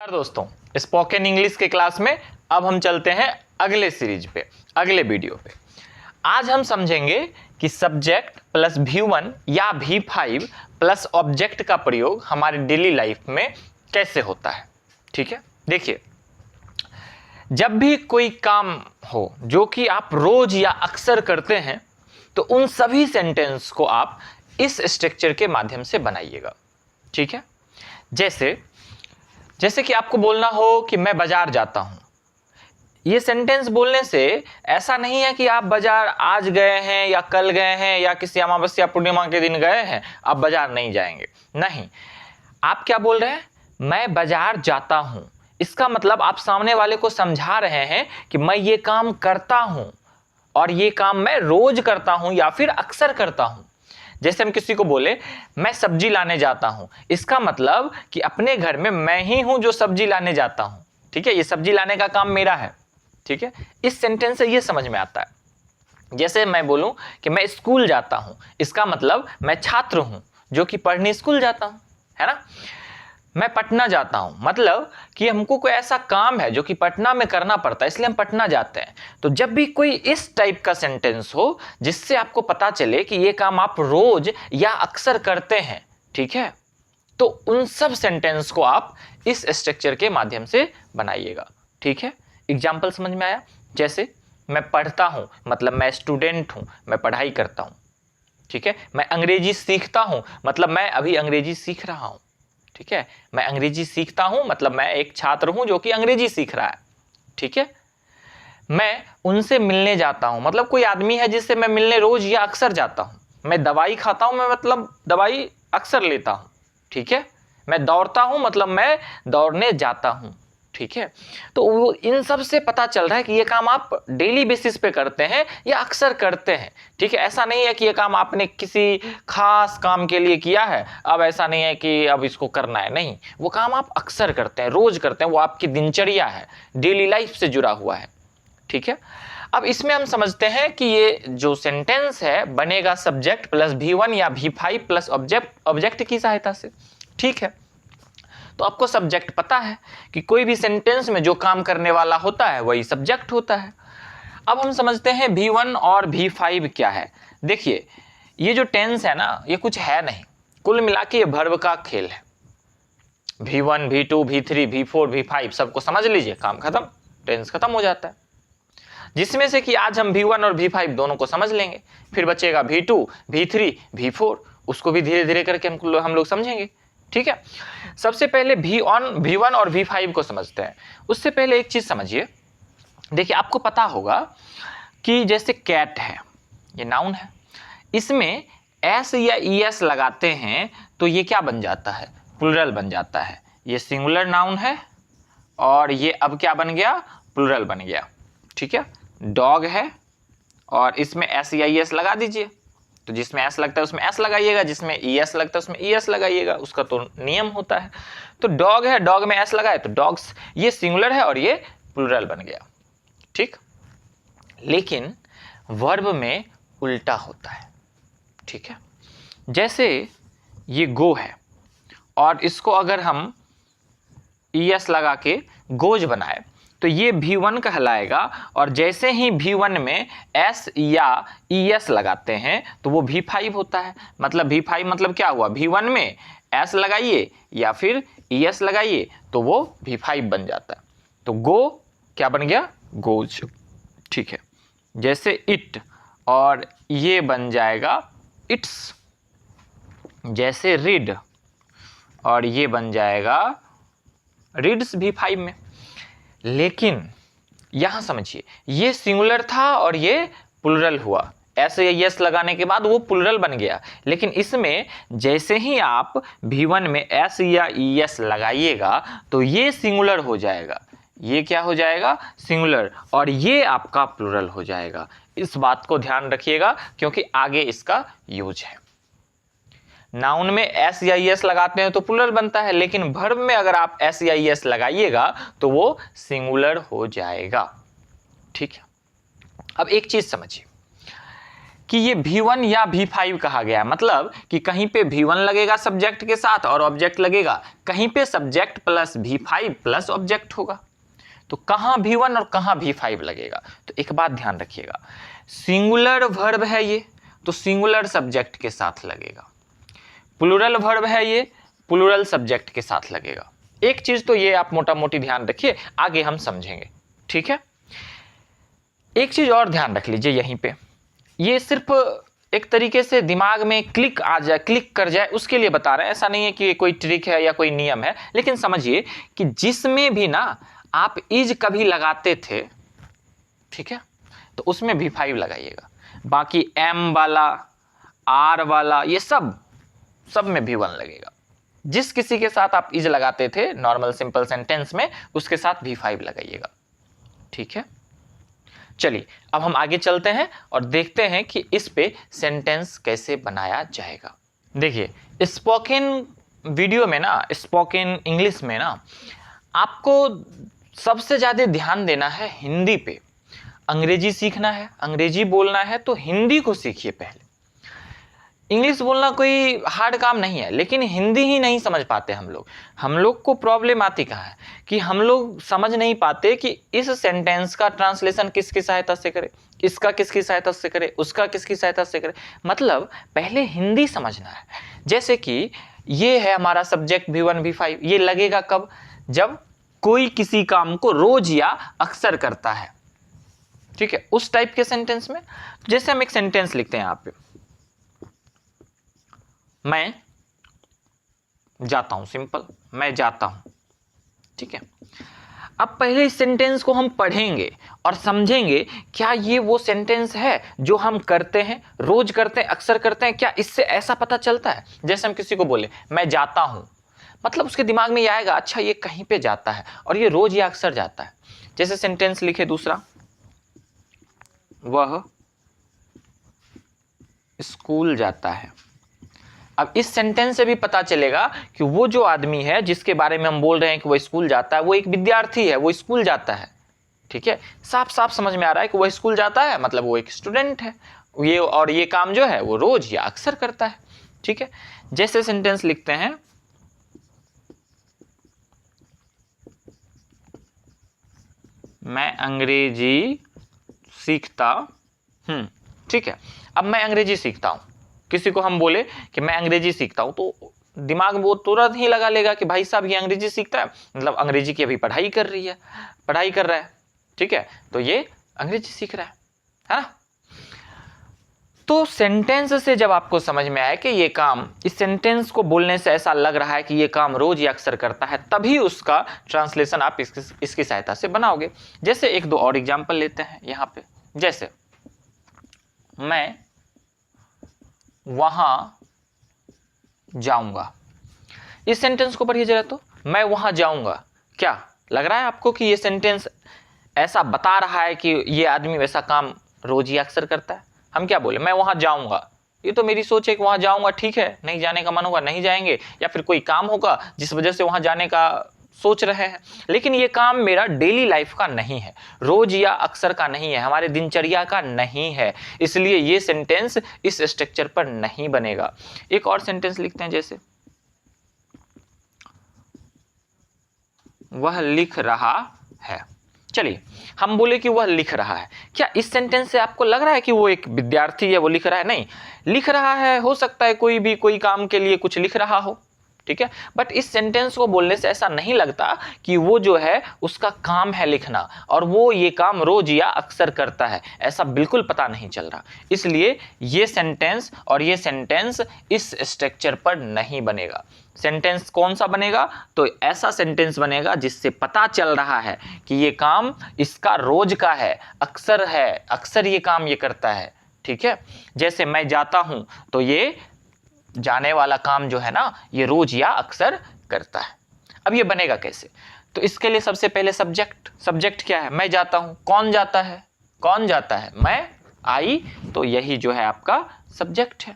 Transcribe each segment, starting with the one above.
नमस्कार दोस्तों, spoken English के क्लास में अब हम चलते हैं अगले सीरीज पे, अगले वीडियो पे। आज हम समझेंगे कि सब्जेक्ट प्लस V1 या V5 प्लस ऑब्जेक्ट का प्रयोग हमारे डेली लाइफ में कैसे होता है। ठीक है, देखिए, जब भी कोई काम हो जो कि आप रोज या अक्सर करते हैं तो उन सभी सेंटेंस को आप इस स्ट्रक्चर के माध्यम से बनाइएगा। ठीक है, जैसे कि आपको बोलना हो कि मैं बाजार जाता हूं। ये सेंटेंस बोलने से ऐसा नहीं है कि आप बाजार आज गए हैं या कल गए हैं या किसी अमावस्या पूर्णिमा के दिन गए हैं, आप बाजार नहीं जाएंगे। नहीं, आप क्या बोल रहे हैं? मैं बाजार जाता हूं। इसका मतलब आप सामने वाले को समझा रहे हैं कि मैं ये काम करता हूं और ये काम मैं रोज करता हूं या फिर अक्सर करता हूं। जैसे हम किसी को बोले मैं सब्जी लाने जाता हूं, इसका मतलब कि अपने घर में मैं ही हूं जो सब्जी लाने जाता हूं। ठीक है, ये सब्जी लाने का काम मेरा है। ठीक है, इस सेंटेंस से ये समझ में आता है। जैसे मैं बोलूं कि मैं स्कूल जाता हूं, इसका मतलब मैं छात्र हूं जो कि पढ़ने स्कूल जाता हूं, है ना। मैं पटना जाता हूं, मतलब कि हमको कोई ऐसा काम है जो कि पटना में करना पड़ता है, इसलिए हम पटना जाते हैं। तो जब भी कोई इस टाइप का सेंटेंस हो जिससे आपको पता चले कि ये काम आप रोज या अक्सर करते हैं, ठीक है, तो उन सब सेंटेंस को आप इस स्ट्रक्चर के माध्यम से बनाइएगा। ठीक है, एग्जाम्पल समझ में आया? जैसे मैं पढ़ता हूं, मतलब मैं स्टूडेंट हूं, मैं पढ़ाई करता हूं। ठीक है, मैं अंग्रेजी सीखता हूं, मतलब मैं अभी अंग्रेजी सीख रहा हूं। ठीक है, मैं अंग्रेजी सीखता हूं, मतलब मैं एक छात्र हूं जो कि अंग्रेजी सीख रहा है। ठीक है, मैं उनसे मिलने जाता हूं, मतलब कोई आदमी है जिससे मैं मिलने रोज या अक्सर जाता हूं। मैं दवाई खाता हूं, मैं मतलब दवाई अक्सर लेता हूं। ठीक है, मैं दौड़ता हूं, मतलब मैं दौड़ने जाता हूं। ठीक है, तो वो इन सब से पता चल रहा है कि ये काम आप डेली बेसिस पे करते हैं या अक्सर करते हैं। ठीक है, ऐसा नहीं है कि ये काम आपने किसी खास काम के लिए किया है, अब ऐसा नहीं है कि अब इसको करना है। नहीं, वो काम आप अक्सर करते हैं, रोज करते हैं, वो आपकी दिनचर्या है, डेली लाइफ से जुड़ा हुआ है। ठीक है, अब इसमें हम समझते हैं कि ये जो सेंटेंस है बनेगा सब्जेक्ट प्लस V1 या V5 प्लस ऑब्जेक्ट की सहायता से। ठीक है, तो आपको सब्जेक्ट पता है कि कोई भी सेंटेंस में जो काम करने वाला होता है वही सब्जेक्ट होता है। अब हम समझते हैं V1 और V5 क्या है। देखिए, ये जो टेंस है ना, ये कुछ है नहीं, कुल मिला के ये वर्ब का खेल है। V1, V2, V3, V4, V5 सबको समझ लीजिए, काम खत्म, टेंस खत्म हो जाता है। जिसमें से कि आज हम V1 और V5 दोनों को समझ लेंगे, फिर बचेगा V2, V3, V4, उसको भी धीरे धीरे करके हम लोग समझेंगे। ठीक है, सबसे पहले V1 और V5 को समझते हैं। उससे पहले एक चीज समझिए। देखिए, आपको पता होगा कि जैसे कैट है, ये नाउन है, इसमें एस या ईएस लगाते हैं तो ये क्या बन जाता है? प्लूरल बन जाता है। ये सिंगुलर नाउन है और ये अब क्या बन गया? प्लूरल बन गया। ठीक है, डॉग है और इसमें एस या ईएस लगा दीजिए, तो जिसमें एस लगता है उसमें एस लगाइएगा, जिसमें ईएस लगता है उसमें ईएस लगाइएगा, उसका तो नियम होता है। तो डॉग है, डॉग में एस लगाए तो डॉग्स, ये सिंगुलर है और ये प्लूरल बन गया। ठीक, लेकिन वर्ब में उल्टा होता है। ठीक है, जैसे ये गो है और इसको अगर हम ईएस लगा के गोज बनाए तो ये V1 कहलाएगा, और जैसे ही V1 में S या ES लगाते हैं तो वो V5 होता है। मतलब V5 मतलब क्या हुआ? V1 में S लगाइए या फिर ES लगाइए तो वो V5 बन जाता है। तो गो क्या बन गया? गोज। ठीक है, जैसे इट और ये बन जाएगा इट्स। जैसे रीड और ये बन जाएगा रीड्स V5 में। लेकिन यहां समझिए, ये सिंगुलर था और ये प्लूरल हुआ, एस या यस लगाने के बाद वो प्लूरल बन गया। लेकिन इसमें जैसे ही आप V1 में एस या ईएस लगाइएगा तो ये सिंगुलर हो जाएगा, ये क्या हो जाएगा? सिंगुलर, और ये आपका प्लूरल हो जाएगा। इस बात को ध्यान रखिएगा क्योंकि आगे इसका यूज है। नाउन में एस या ईएस लगाते हैं तो प्लूरल बनता है, लेकिन वर्ब में अगर आप एस या ईएस लगाइएगा तो वो सिंगुलर हो जाएगा। ठीक है, अब एक चीज समझिए, कि ये V1 या V5 कहा गया है, मतलब कि कहीं पे V1 लगेगा सब्जेक्ट के साथ और ऑब्जेक्ट लगेगा, कहीं पे subject plus V5 plus object होगा। तो कहां V1 और कहां V5 लगेगा? तो एक बात ध्यान रखिएगा, सिंगुलर वर्ब है ये तो सिंगुलर सब्जेक्ट के साथ लगेगा, प्लूरल वर्ब है ये प्लूरल सब्जेक्ट के साथ लगेगा। एक चीज तो ये आप मोटा मोटी ध्यान रखिए, आगे हम समझेंगे, ठीक है। एक चीज और ध्यान रख लीजिए यहीं पे, ये सिर्फ एक तरीके से दिमाग में क्लिक आ जाए, क्लिक कर जाए, उसके लिए बता रहे हैं। ऐसा नहीं है कि कोई ट्रिक है या कोई नियम है, लेकिन समझिए कि जिसमें भी ना आप इज कभी लगाते थे, ठीक है, तो उसमें V5 लगाइएगा। बाकी M वाला, R वाला, ये सब में V1 लगेगा। जिस किसी के साथ आप इज लगाते थे नॉर्मल सिंपल सेंटेंस में, उसके साथ V5 लगाइएगा, ठीक है। चलिए अब हम आगे चलते हैं और देखते हैं कि इस पे सेंटेंस कैसे बनाया जाएगा। देखिए स्पोकन वीडियो में ना, स्पोकन इंग्लिश में ना, आपको सबसे ज़्यादा ध्यान देना है हिंदी पे। अंग्रेजी सीखना है, अंग्रेजी बोलना है तो हिंदी को सीखिए पहले। इंग्लिश बोलना कोई हार्ड काम नहीं है, लेकिन हिंदी ही नहीं समझ पाते हम लोग को प्रॉब्लम आती कहाँ है कि हम लोग समझ नहीं पाते कि इस सेंटेंस का ट्रांसलेशन किसकी सहायता से करें, इसका किसकी सहायता से करें, उसका किसकी सहायता से करें। मतलब पहले हिंदी समझना है। जैसे कि ये है हमारा सब्जेक्ट V1 V5, ये लगेगा कब? जब कोई किसी काम को रोज या अक्सर करता है, ठीक है, उस टाइप के सेंटेंस में। जैसे हम एक सेंटेंस लिखते हैं यहाँ पे, मैं जाता हूं, सिंपल, मैं जाता हूं, ठीक है। अब पहले इस सेंटेंस को हम पढ़ेंगे और समझेंगे क्या ये वो सेंटेंस है जो हम करते हैं, रोज करते हैं, अक्सर करते हैं। क्या इससे ऐसा पता चलता है? जैसे हम किसी को बोले मैं जाता हूं, मतलब उसके दिमाग में ये आएगा अच्छा ये कहीं पे जाता है और ये रोज या अक्सर जाता है। जैसे सेंटेंस लिखे दूसरा, वह स्कूल जाता है। अब इस सेंटेंस से भी पता चलेगा कि वो जो आदमी है जिसके बारे में हम बोल रहे हैं कि वो स्कूल जाता है, वो एक विद्यार्थी है, वो स्कूल जाता है, ठीक है। साफ साफ समझ में आ रहा है कि वो स्कूल जाता है, मतलब वो एक स्टूडेंट है, ये और ये काम जो है वो रोज या अक्सर करता है, ठीक है। जैसे सेंटेंस लिखते हैं, मैं अंग्रेजी सीखता हूं, ठीक है। अब मैं अंग्रेजी सीखता हूं, किसी को हम बोले कि मैं अंग्रेजी सीखता हूं, तो दिमाग में वो तुरंत ही लगा लेगा कि भाई साहब ये अंग्रेजी सीखता है, मतलब अंग्रेजी की अभी पढ़ाई कर रहा है, ठीक है, तो ये अंग्रेजी सीख रहा है ना। तो सेंटेंस से जब आपको समझ में आए कि ये काम, इस सेंटेंस को बोलने से ऐसा लग रहा है कि ये काम रोज या अक्सर करता है, तभी उसका ट्रांसलेशन आप इसकी सहायता से बनाओगे। जैसे एक दो और एग्जाम्पल लेते हैं यहाँ पे, जैसे मैं वहां जाऊंगा। इस सेंटेंस को पढ़िए जरा, तो मैं वहां जाऊंगा, क्या लग रहा है आपको कि ये सेंटेंस ऐसा बता रहा है कि ये आदमी वैसा काम रोज ही अक्सर करता है? हम क्या बोले, मैं वहां जाऊंगा, ये तो मेरी सोच है कि वहां जाऊंगा, ठीक है, नहीं जाने का मन होगा नहीं जाएंगे, या फिर कोई काम होगा जिस वजह से वहां जाने का सोच रहे हैं, लेकिन ये काम मेरा डेली लाइफ का नहीं है, रोज या अक्सर का नहीं है, हमारे दिनचर्या का नहीं है, इसलिए ये सेंटेंस इस स्ट्रक्चर पर नहीं बनेगा। एक और सेंटेंस लिखते हैं, जैसे वह लिख रहा है। चलिए हम बोले कि वह लिख रहा है, क्या इस सेंटेंस से आपको लग रहा है कि वो एक विद्यार्थी है, वो लिख रहा है? नहीं, लिख रहा है, हो सकता है कोई भी कोई काम के लिए कुछ लिख रहा हो, ठीक है, बट इस सेंटेंस को बोलने से ऐसा नहीं लगता कि वो जो है उसका काम है लिखना और वो ये काम रोज या अक्सर करता है, ऐसा बिल्कुल पता नहीं चल रहा। इसलिए ये सेंटेंस और ये सेंटेंस इस स्ट्रक्चर पर नहीं बनेगा। सेंटेंस कौन सा बनेगा? तो ऐसा सेंटेंस बनेगा जिससे पता चल रहा है कि ये काम इसका रोज का है, अक्सर ये काम ये करता है, ठीक है। जैसे मैं जाता हूं, तो ये जाने वाला काम जो है ना ये रोज या अक्सर करता है। अब ये बनेगा कैसे? तो इसके लिए सबसे पहले सब्जेक्ट क्या है? मैं जाता हूं, कौन जाता है? कौन जाता है? मैं, आई, तो यही जो है आपका सब्जेक्ट है।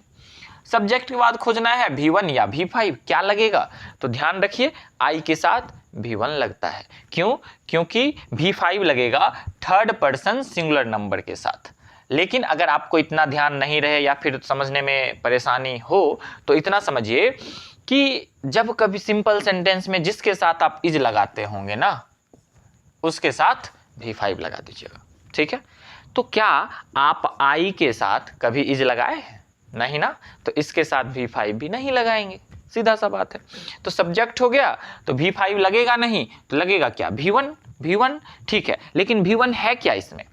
सब्जेक्ट के बाद खोजना है V1 या V5, क्या लगेगा? तो ध्यान रखिए आई के साथ V1 लगता है। क्यों? क्योंकि V5 लगेगा थर्ड पर्सन सिंगुलर नंबर के साथ। लेकिन अगर आपको इतना ध्यान नहीं रहे या फिर समझने में परेशानी हो तो इतना समझिए कि जब कभी सिंपल सेंटेंस में जिसके साथ आप इज लगाते होंगे ना, उसके साथ V5 लगा दीजिएगा। ठीक है, तो क्या आप आई के साथ कभी इज लगाए हैं? नहीं ना, तो इसके साथ V5 भी नहीं लगाएंगे, सीधा सा बात है। तो सब्जेक्ट हो गया तो V5 लगेगा नहीं, तो लगेगा क्या? V1। ठीक है, लेकिन V1 है क्या इसमें?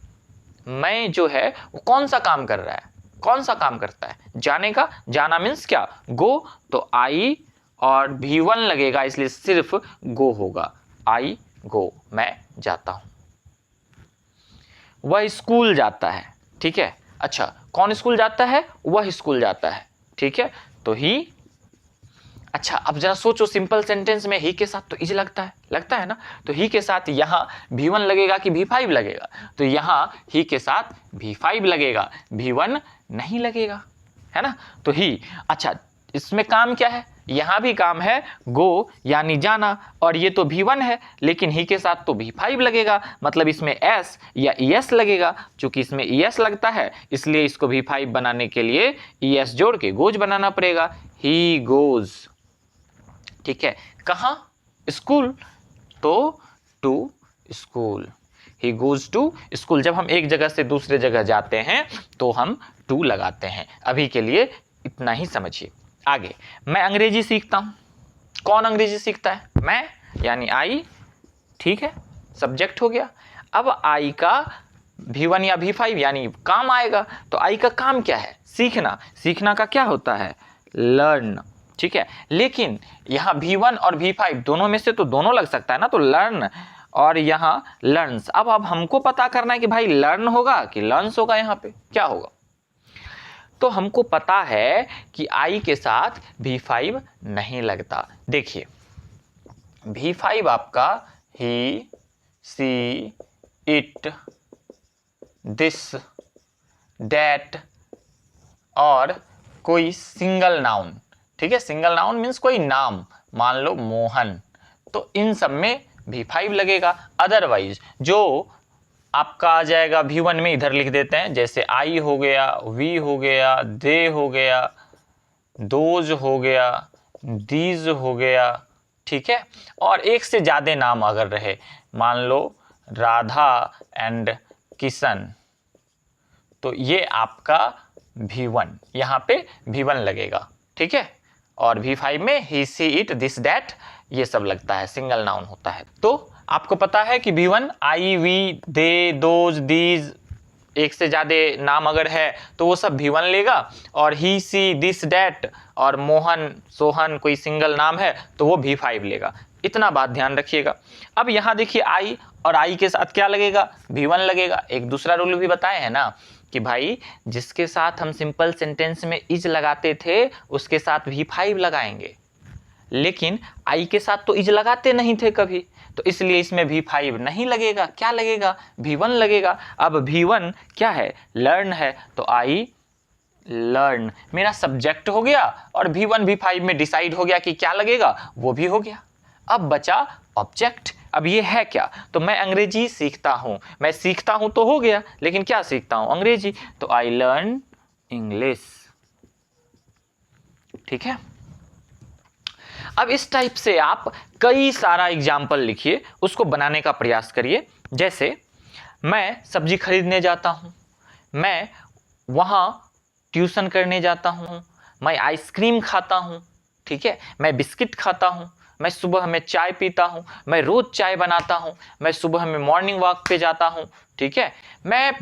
मैं जो है वो कौन सा काम कर रहा है? कौन सा काम करता है? जाने का। जाना मीन्स क्या? गो। तो आई और V1 लगेगा, इसलिए सिर्फ गो होगा। आई गो, मैं जाता हूं। वह स्कूल जाता है। ठीक है, अच्छा कौन स्कूल जाता है? वह स्कूल जाता है। ठीक है, तो ही। अच्छा अब जरा सोचो, सिंपल सेंटेंस में ही के साथ तो इज लगता है ना, तो ही के साथ यहाँ V1 लगेगा कि V5 लगेगा? तो यहाँ ही के साथ V5 लगेगा, V1 नहीं लगेगा, है ना। तो ही। अच्छा इसमें काम क्या है? यहाँ भी काम है गो यानी जाना, और ये तो V1 है, लेकिन ही के साथ तो V5 लगेगा, मतलब इसमें S या ES लगेगा। चूंकि इसमें ES लगता है इसलिए इसको V5 बनाने के लिए ES जोड़ के गोज बनाना पड़ेगा। He goes. ठीक है, कहाँ? स्कूल, तो to school. He goes to school. जब हम एक जगह से दूसरे जगह जाते हैं तो हम टू लगाते हैं। अभी के लिए इतना ही समझिए। आगे मैं अंग्रेजी सीखता हूं। कौन अंग्रेजी सीखता है? मैं, यानी आई। ठीक है, सब्जेक्ट हो गया। अब आई का V1 या V5 यानी काम आएगा। तो आई का काम क्या है? सीखना। सीखना का क्या होता है? लर्न। ठीक है, लेकिन यहाँ V1 और V5 दोनों में से तो दोनों लग सकता है ना, तो लर्न और यहाँ लर्न्स। अब हमको पता करना है कि भाई लर्न होगा कि लर्न्स होगा, यहाँ पे क्या होगा। तो हमको पता है कि आई के साथ V5 नहीं लगता। देखिए V5 आपका ही, सी, इट, दिस, दैट और कोई सिंगल नाउन। ठीक है, सिंगल नाउन मीन्स कोई नाम, मान लो मोहन, तो इन सब में V5 लगेगा। अदरवाइज जो आपका आ जाएगा V1 में, इधर लिख देते हैं, जैसे आई हो गया, वी हो गया, दे हो गया, दोज हो गया, दीज हो गया। ठीक है, और एक से ज़्यादा नाम अगर रहे, मान लो राधा एंड किशन, तो ये आपका V1, यहाँ पे V1 लगेगा। ठीक है, और V5 में ही, सी, इट, दिस, दैट ये सब लगता है, सिंगल नाउन होता है। तो आपको पता है कि V1 I, we, they, those, these, एक से ज़्यादा नाम अगर है तो वो सब V1 लेगा, और ही, सी, दिस, दैट और मोहन, सोहन कोई सिंगल नाम है तो वो V5 लेगा। इतना बात ध्यान रखिएगा। अब यहाँ देखिए आई, और आई के साथ क्या लगेगा? V1 लगेगा। एक दूसरा रूल भी बताए हैं ना कि भाई जिसके साथ हम सिंपल सेंटेंस में इज लगाते थे उसके साथ V5 लगाएंगे, लेकिन आई के साथ तो इज लगाते नहीं थे कभी, तो इसलिए इसमें V5 नहीं लगेगा। क्या लगेगा? V1 लगेगा। अब V1 क्या है? लर्न है, तो आई लर्न मेरा सब्जेक्ट हो गया, और V1 V5 में डिसाइड हो गया कि क्या लगेगा, वो भी हो गया। अब बचा ऑब्जेक्ट। अब ये है क्या? तो मैं अंग्रेजी सीखता हूं। मैं सीखता हूं तो हो गया, लेकिन क्या सीखता हूं? अंग्रेजी, तो आई लर्न इंग्लिश। ठीक है, अब इस टाइप से आप कई सारा एग्जाम्पल लिखिए, उसको बनाने का प्रयास करिए। जैसे मैं सब्जी खरीदने जाता हूं, मैं वहां ट्यूशन करने जाता हूं, मैं आइसक्रीम खाता हूं, ठीक है, मैं बिस्किट खाता हूं, मैं सुबह में चाय पीता हूं, मैं रोज चाय बनाता हूं, मैं सुबह में मॉर्निंग वॉक पे जाता हूं, ठीक है, मैं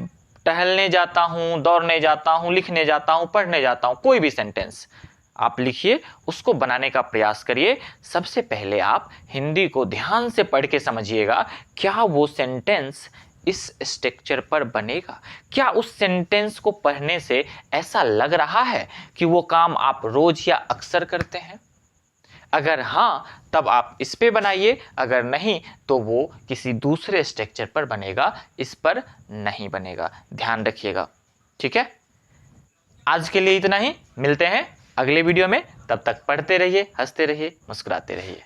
टहलने जाता हूं, दौड़ने जाता हूं, लिखने जाता हूं, पढ़ने जाता हूं। कोई भी सेंटेंस आप लिखिए, उसको बनाने का प्रयास करिए। सबसे पहले आप हिंदी को ध्यान से पढ़ के समझिएगा, क्या वो सेंटेंस इस स्ट्रक्चर पर बनेगा? क्या उस सेंटेंस को पढ़ने से ऐसा लग रहा है कि वो काम आप रोज या अक्सर करते हैं? अगर हाँ, तब आप इस पे बनाइए, अगर नहीं तो वो किसी दूसरे स्ट्रक्चर पर बनेगा, इस पर नहीं बनेगा। ध्यान रखिएगा, ठीक है। आज के लिए इतना ही, मिलते हैं अगले वीडियो में। तब तक पढ़ते रहिए, हंसते रहिए, मुस्कुराते रहिए।